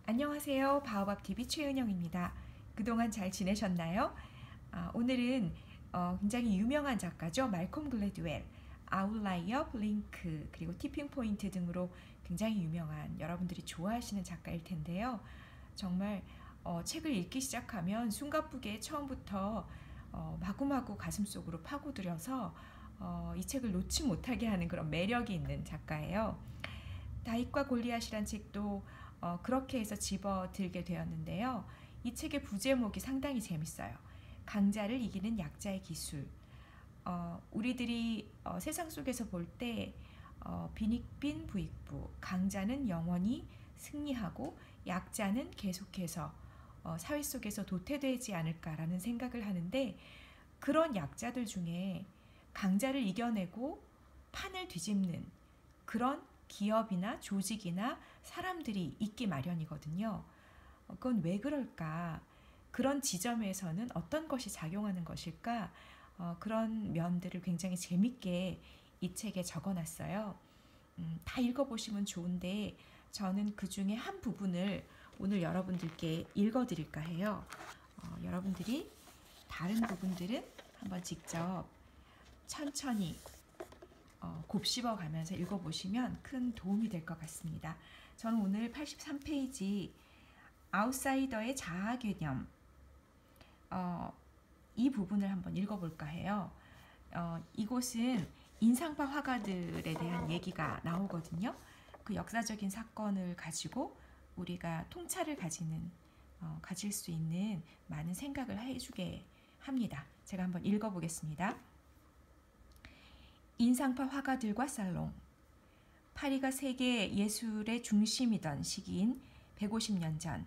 안녕하세요. 바오밥TV 최은영입니다. 그동안 잘 지내셨나요? 오늘은 굉장히 유명한 작가죠. 말콤 글래드웰, 아웃라이어, 블링크, 그리고 티핑 포인트 등으로 굉장히 유명한 여러분들이 좋아하시는 작가일 텐데요. 정말 책을 읽기 시작하면 숨가쁘게 처음부터 마구마구 가슴속으로 파고들여서 이 책을 놓지 못하게 하는 그런 매력이 있는 작가예요. 다윗과 골리앗이란 책도 그렇게 해서 집어들게 되었는데요. 이 책의 부제목이 상당히 재밌어요. 강자를 이기는 약자의 기술. 우리들이 세상 속에서 볼 때 빈익빈 부익부, 강자는 영원히 승리하고 약자는 계속해서 사회 속에서 도태되지 않을까라는 생각을 하는데, 그런 약자들 중에 강자를 이겨내고 판을 뒤집는 그런 기업이나 조직이나 사람들이 있기 마련이거든요. 그건 왜 그럴까? 그런 지점에서는 어떤 것이 작용하는 것일까? 그런 면들을 굉장히 재밌게 이 책에 적어놨어요. 다 읽어보시면 좋은데 저는 그 중에 한 부분을 오늘 여러분들께 읽어드릴까 해요. 여러분들이 다른 부분들은 한번 직접 천천히 곱씹어 가면서 읽어보시면 큰 도움이 될 것 같습니다. 저는 오늘 83페이지 아웃사이더의 자아 개념, 이 부분을 한번 읽어볼까 해요. 이곳은 인상파 화가들에 대한 얘기가 나오거든요. 그 역사적인 사건을 가지고 우리가 통찰을 가질 수 있는 많은 생각을 해주게 합니다. 제가 한번 읽어보겠습니다. 인상파 화가들과 살롱. 파리가 세계 예술의 중심이던 시기인 150년 전,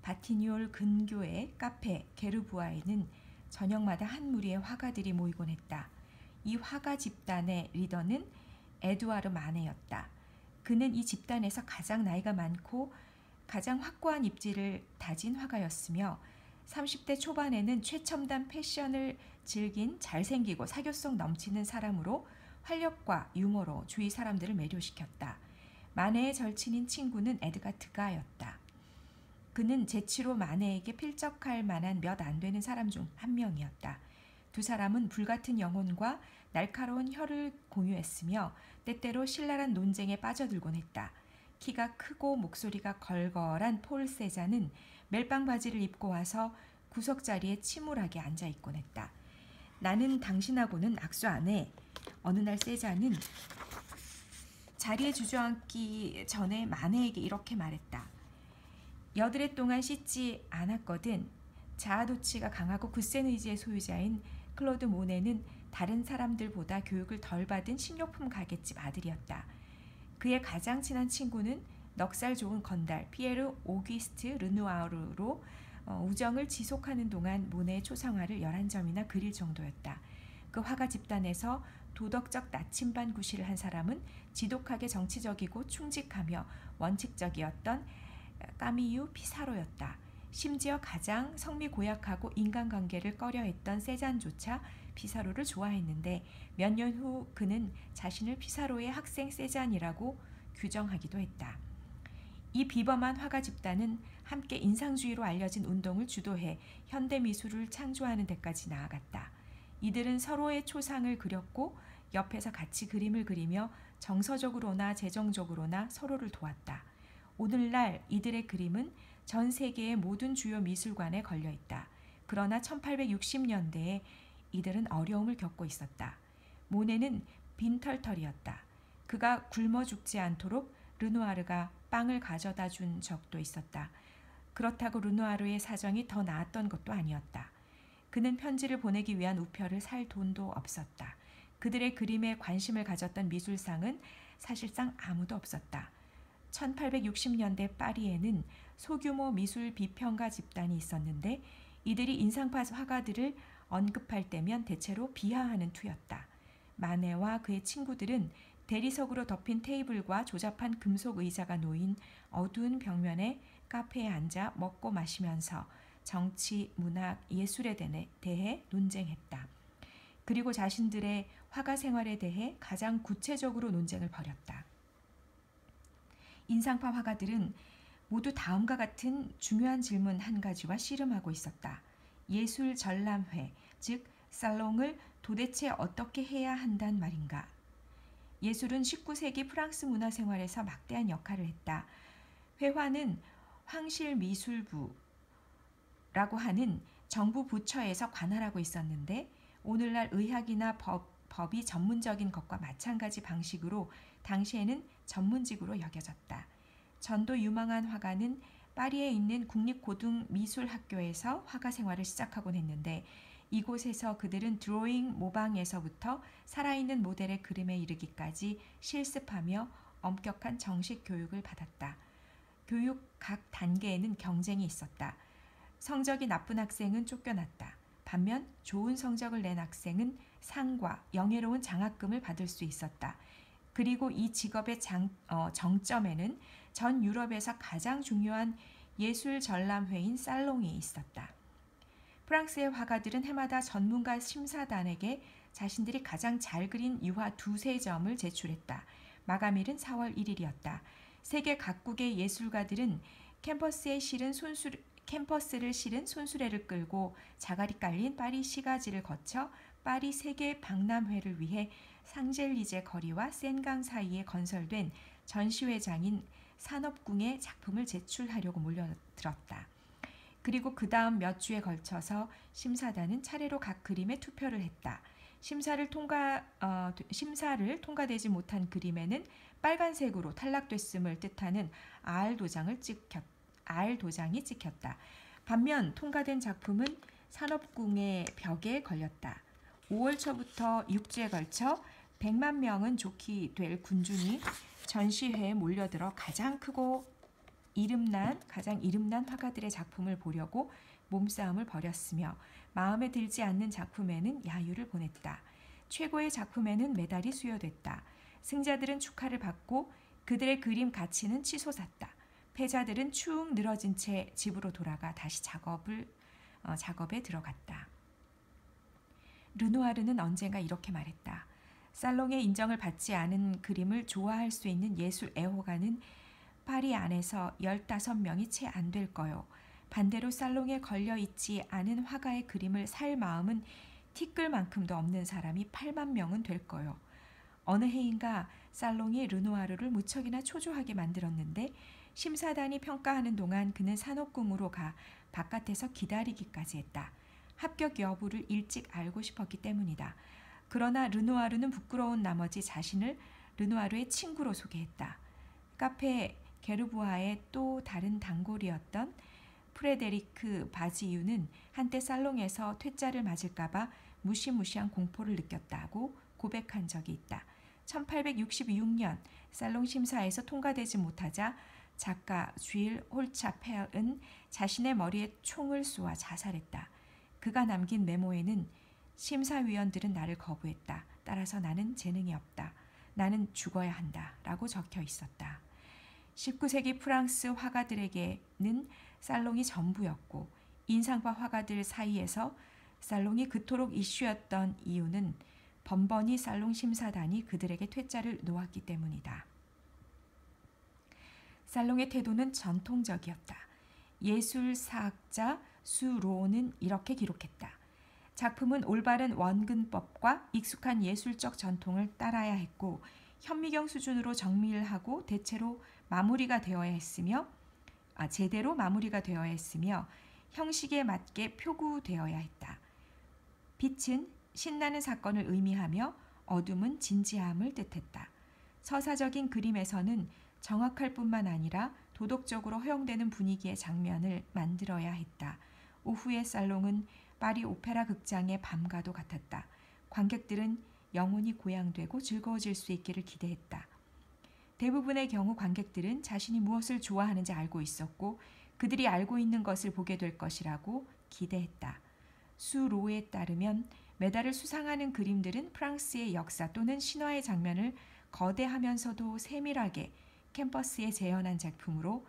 바티뉴올 근교의 카페 게르부아에는 저녁마다 한 무리의 화가들이 모이곤 했다. 이 화가 집단의 리더는 에두아르 마네였다. 그는 이 집단에서 가장 나이가 많고 가장 확고한 입지를 다진 화가였으며 30대 초반에는 최첨단 패션을 즐긴 잘생기고 사교성 넘치는 사람으로 활력과 유머로 주위 사람들을 매료시켰다. 마네의 절친인 친구는 에드가 드가였다. 그는 재치로 마네에게 필적할 만한 몇 안 되는 사람 중 한 명이었다. 두 사람은 불같은 영혼과 날카로운 혀를 공유했으며 때때로 신랄한 논쟁에 빠져들곤 했다. 키가 크고 목소리가 걸걸한 폴 세자는 멜빵 바지를 입고 와서 구석자리에 침울하게 앉아있곤 했다. 나는 당신하고는 악수 안 해. 어느 날 세자는 자리에 주저앉기 전에 마네에게 이렇게 말했다. 여드레 동안 씻지 않았거든. 자아도취가 강하고 굳센 의지의 소유자인 클로드 모네는 다른 사람들보다 교육을 덜 받은 식료품 가게집 아들이었다. 그의 가장 친한 친구는 넉살 좋은 건달 피에르 오귀스트 르누아르로 우정을 지속하는 동안 모네의 초상화를 11점이나 그릴 정도였다. 그 화가 집단에서 도덕적 나침반 구실을 한 사람은 지독하게 정치적이고 충직하며 원칙적이었던 까미유 피사로였다. 심지어 가장 성미 고약하고 인간관계를 꺼려했던 세잔조차 피사로를 좋아했는데 몇 년 후 그는 자신을 피사로의 학생 세잔이라고 규정하기도 했다. 이 비범한 화가 집단은 함께 인상주의로 알려진 운동을 주도해 현대미술을 창조하는 데까지 나아갔다. 이들은 서로의 초상을 그렸고 옆에서 같이 그림을 그리며 정서적으로나 재정적으로나 서로를 도왔다. 오늘날 이들의 그림은 전 세계의 모든 주요 미술관에 걸려 있다. 그러나 1860년대에 이들은 어려움을 겪고 있었다. 모네는 빈털털이었다. 그가 굶어 죽지 않도록 르누아르가 빵을 가져다 준 적도 있었다. 그렇다고 르누아르의 사정이 더 나았던 것도 아니었다. 그는 편지를 보내기 위한 우표를 살 돈도 없었다. 그들의 그림에 관심을 가졌던 미술상은 사실상 아무도 없었다. 1860년대 파리에는 소규모 미술 비평가 집단이 있었는데 이들이 인상파 화가들을 언급할 때면 대체로 비하하는 투였다. 마네와 그의 친구들은 대리석으로 덮인 테이블과 조잡한 금속 의자가 놓인 어두운 벽면의 카페에 앉아 먹고 마시면서 정치, 문학, 예술에 대해 논쟁했다. 그리고 자신들의 화가 생활에 대해 가장 구체적으로 논쟁을 벌였다. 인상파 화가들은 모두 다음과 같은 중요한 질문 한 가지와 씨름하고 있었다. 예술 전람회, 즉 살롱을 도대체 어떻게 해야 한단 말인가? 예술은 19세기 프랑스 문화생활에서 막대한 역할을 했다. 회화는 황실미술부라고 하는 정부 부처에서 관할하고 있었는데 오늘날 의학이나 법이 전문적인 것과 마찬가지 방식으로 당시에는 전문직으로 여겨졌다. 전도 유망한 화가는 파리에 있는 국립고등미술학교에서 화가 생활을 시작하곤 했는데 이곳에서 그들은 드로잉 모방에서부터 살아있는 모델의 그림에 이르기까지 실습하며 엄격한 정식 교육을 받았다. 교육 각 단계에는 경쟁이 있었다. 성적이 나쁜 학생은 쫓겨났다. 반면 좋은 성적을 낸 학생은 상과 영예로운 장학금을 받을 수 있었다. 그리고 이 직업의 정점에는 전 유럽에서 가장 중요한 예술 전람회인 살롱이 있었다. 프랑스의 화가들은 해마다 전문가 심사단에게 자신들이 가장 잘 그린 유화 2-3점을 제출했다. 마감일은 4월 1일이었다. 세계 각국의 예술가들은 캠퍼스를 실은 손수레를 끌고 자갈이 깔린 파리 시가지를 거쳐 파리 세계 박람회를 위해 상젤리제 거리와 센강 사이에 건설된 전시회장인 산업궁에 작품을 제출하려고 몰려들었다. 그리고 그 다음 몇 주에 걸쳐서 심사단은 차례로 각 그림에 투표를 했다. 심사를 통과되지 못한 그림에는 빨간색으로 탈락됐음을 뜻하는 R 도장이 찍혔다. 반면 통과된 작품은 산업궁의 벽에 걸렸다. 5월 초부터 6주에 걸쳐 100만 명은 좋게 될 군중이 전시회에 몰려들어 가장 이름난 화가들의 작품을 보려고 몸싸움을 벌였으며 마음에 들지 않는 작품에는 야유를 보냈다. 최고의 작품에는 메달이 수여됐다. 승자들은 축하를 받고 그들의 그림 가치는 치솟았다. 패자들은 축 늘어진 채 집으로 돌아가 다시 작업에 들어갔다. 르누아르는 언젠가 이렇게 말했다. 살롱의 인정을 받지 않은 그림을 좋아할 수 있는 예술 애호가는 파리 안에서 15명이 채 안 될 거요. 반대로 살롱에 걸려있지 않은 화가의 그림을 살 마음은 티끌만큼도 없는 사람이 8만 명은 될 거요. 어느 해인가 살롱이 르누아르를 무척이나 초조하게 만들었는데 심사단이 평가하는 동안 그는 산업궁으로 가 바깥에서 기다리기까지 했다. 합격 여부를 일찍 알고 싶었기 때문이다. 그러나 르누아르는 부끄러운 나머지 자신을 르누아르의 친구로 소개했다. 카페 게르부아의 또 다른 단골이었던 프레데리크 바지유는 한때 살롱에서 퇴짜를 맞을까봐 무시무시한 공포를 느꼈다고 고백한 적이 있다. 1866년 살롱 심사에서 통과되지 못하자 작가 쥘 홀차펠은 자신의 머리에 총을 쏘아 자살했다. 그가 남긴 메모에는 심사위원들은 나를 거부했다. 따라서 나는 재능이 없다. 나는 죽어야 한다. 라고 적혀 있었다. 19세기 프랑스 화가들에게는 살롱이 전부였고 인상파 화가들 사이에서 살롱이 그토록 이슈였던 이유는 번번이 살롱 심사단이 그들에게 퇴짜를 놓았기 때문이다. 살롱의 태도는 전통적이었다. 예술사학자 수로는 이렇게 기록했다. 작품은 올바른 원근법과 익숙한 예술적 전통을 따라야 했고 현미경 수준으로 정밀하고 제대로 마무리가 되어야 했으며 형식에 맞게 표구되어야 했다. 빛은 신나는 사건을 의미하며 어둠은 진지함을 뜻했다. 서사적인 그림에서는 정확할 뿐만 아니라 도덕적으로 허용되는 분위기의 장면을 만들어야 했다. 오후의 살롱은 파리 오페라 극장의 밤과도 같았다. 관객들은 영혼이 고양되고 즐거워질 수 있기를 기대했다. 대부분의 경우 관객들은 자신이 무엇을 좋아하는지 알고 있었고 그들이 알고 있는 것을 보게 될 것이라고 기대했다. 수로에 따르면 메달을 수상하는 그림들은 프랑스의 역사 또는 신화의 장면을 거대하면서도 세밀하게 캠퍼스에 재현한 작품으로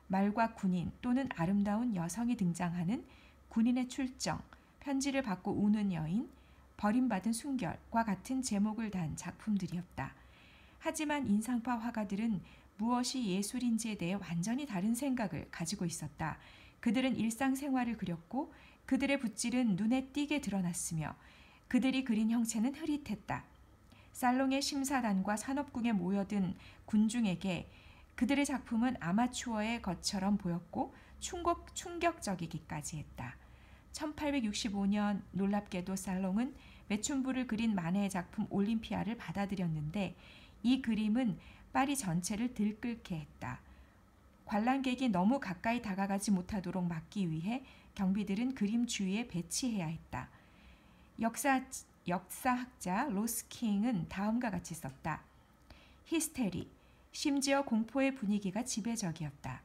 말과 군인 또는 아름다운 여성이 등장하는 군인의 출정, 편지를 받고 우는 여인, 버림받은 순결과 같은 제목을 단 작품들이었다. 하지만 인상파 화가들은 무엇이 예술인지에 대해 완전히 다른 생각을 가지고 있었다. 그들은 일상생활을 그렸고 그들의 붓질은 눈에 띄게 드러났으며 그들이 그린 형체는 흐릿했다. 살롱의 심사단과 산업궁에 모여든 군중에게 그들의 작품은 아마추어의 것처럼 보였고 충격적이기까지 했다. 1865년 놀랍게도 살롱은 매춘부를 그린 마네의 작품 올림피아를 받아들였는데 이 그림은 파리 전체를 들끓게 했다. 관람객이 너무 가까이 다가가지 못하도록 막기 위해 경비들은 그림 주위에 배치해야 했다. 역사학자 로스킹은 다음과 같이 썼다. 히스테리, 심지어 공포의 분위기가 지배적이었다.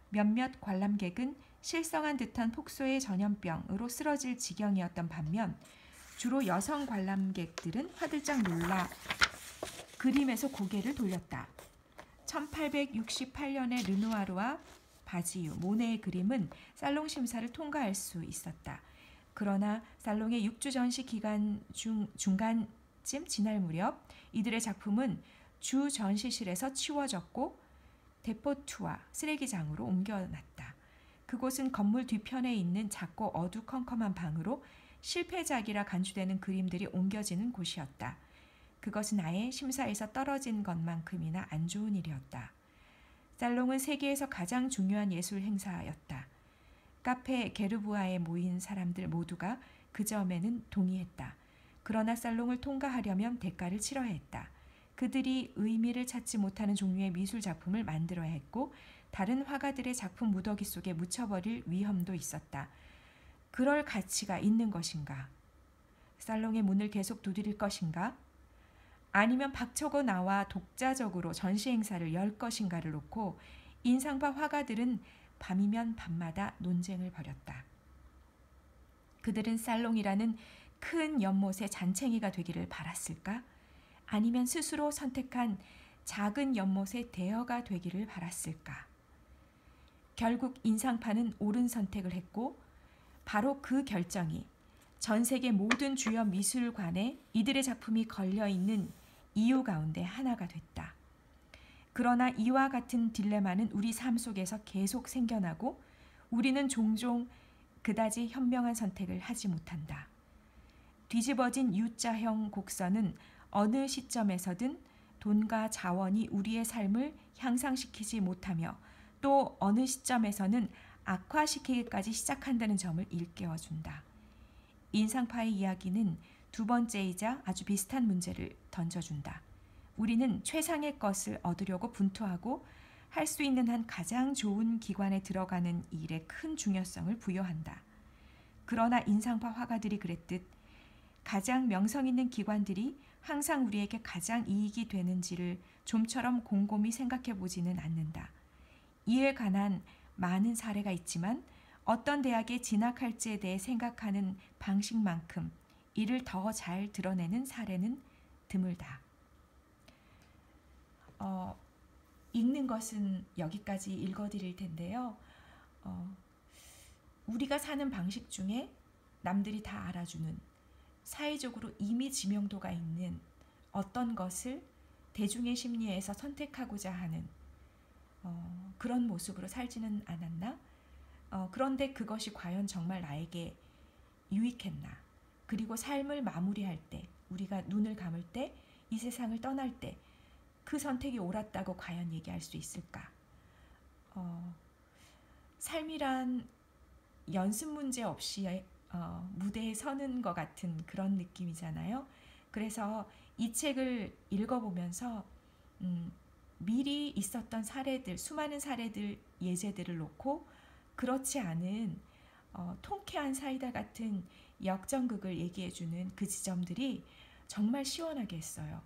몇몇 관람객은 실성한 듯한 폭소의 전염병으로 쓰러질 지경이었던 반면 주로 여성 관람객들은 화들짝 놀라 그림에서 고개를 돌렸다. 1868년에 르누아르와 바지유, 모네의 그림은 살롱 심사를 통과할 수 있었다. 그러나 살롱의 6주 전시 기간 중간쯤 지날 무렵 이들의 작품은 주 전시실에서 치워졌고 데포투와 쓰레기장으로 옮겨놨다. 그곳은 건물 뒤편에 있는 작고 어두컴컴한 방으로 실패작이라 간주되는 그림들이 옮겨지는 곳이었다. 그것은 아예 심사에서 떨어진 것만큼이나 안 좋은 일이었다. 살롱은 세계에서 가장 중요한 예술 행사였다. 카페 게르부아에 모인 사람들 모두가 그 점에는 동의했다. 그러나 살롱을 통과하려면 대가를 치러야 했다. 그들이 의미를 찾지 못하는 종류의 미술 작품을 만들어야 했고 다른 화가들의 작품 무더기 속에 묻혀버릴 위험도 있었다. 그럴 가치가 있는 것인가? 살롱의 문을 계속 두드릴 것인가? 아니면 박차고 나와 독자적으로 전시 행사를 열 것인가를 놓고 인상파 화가들은 밤이면 밤마다 논쟁을 벌였다. 그들은 살롱이라는 큰 연못의 잔챙이가 되기를 바랐을까? 아니면 스스로 선택한 작은 연못의 대여가 되기를 바랐을까? 결국 인상파는 옳은 선택을 했고 바로 그 결정이 전 세계 모든 주요 미술관에 이들의 작품이 걸려있는 이유 가운데 하나가 됐다. 그러나 이와 같은 딜레마는 우리 삶 속에서 계속 생겨나고 우리는 종종 그다지 현명한 선택을 하지 못한다. 뒤집어진 U자형 곡선은 어느 시점에서든 돈과 자원이 우리의 삶을 향상시키지 못하며 또 어느 시점에서는 악화시키기까지 시작한다는 점을 일깨워준다. 인상파의 이야기는 두 번째이자 아주 비슷한 문제를 던져준다. 우리는 최상의 것을 얻으려고 분투하고 할 수 있는 한 가장 좋은 기관에 들어가는 일에 큰 중요성을 부여한다. 그러나 인상파 화가들이 그랬듯 가장 명성 있는 기관들이 항상 우리에게 가장 이익이 되는지를 좀처럼 곰곰이 생각해 보지는 않는다. 이에 관한 많은 사례가 있지만 어떤 대학에 진학할지에 대해 생각하는 방식만큼 이를 더 잘 드러내는 사례는 드물다. 읽는 것은 여기까지 읽어드릴 텐데요. 우리가 사는 방식 중에 남들이 다 알아주는 사회적으로 이미 지명도가 있는 어떤 것을 대중의 심리에서 선택하고자 하는 그런 모습으로 살지는 않았나? 그런데 그것이 과연 정말 나에게 유익했나? 그리고 삶을 마무리할 때, 우리가 눈을 감을 때, 이 세상을 떠날 때 그 선택이 옳았다고 과연 얘기할 수 있을까? 삶이란 연습 문제 없이 무대에 서는 것 같은 그런 느낌이잖아요. 그래서 이 책을 읽어보면서 미리 있었던 사례들, 수많은 사례들, 예제들을 놓고 그렇지 않은 통쾌한 사이다 같은 역전극을 얘기해주는 그 지점들이 정말 시원하게 했어요.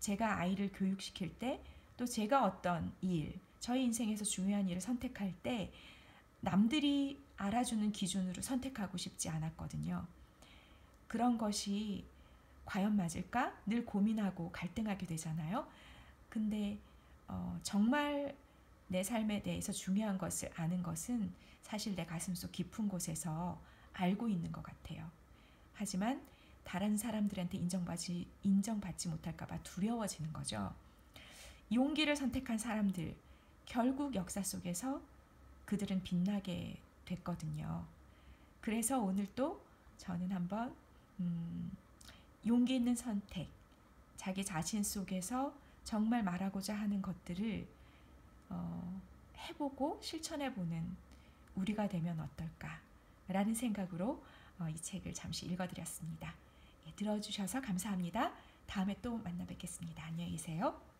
제가 아이를 교육시킬 때, 또 제가 어떤 일, 저희 인생에서 중요한 일을 선택할 때 남들이 알아주는 기준으로 선택하고 싶지 않았거든요. 그런 것이 과연 맞을까? 늘 고민하고 갈등하게 되잖아요. 근데 정말 내 삶에 대해서 중요한 것을 아는 것은 사실 내 가슴속 깊은 곳에서 알고 있는 것 같아요. 하지만 다른 사람들한테 인정받지 못할까 봐 두려워지는 거죠. 용기를 선택한 사람들, 결국 역사 속에서 그들은 빛나게 됐거든요. 그래서 오늘 또 저는 한번 용기 있는 선택, 자기 자신 속에서 정말 말하고자 하는 것들을 해보고 실천해보는 우리가 되면 어떨까라는 생각으로 이 책을 잠시 읽어드렸습니다. 들어주셔서 감사합니다. 다음에 또 만나 뵙겠습니다. 안녕히 계세요.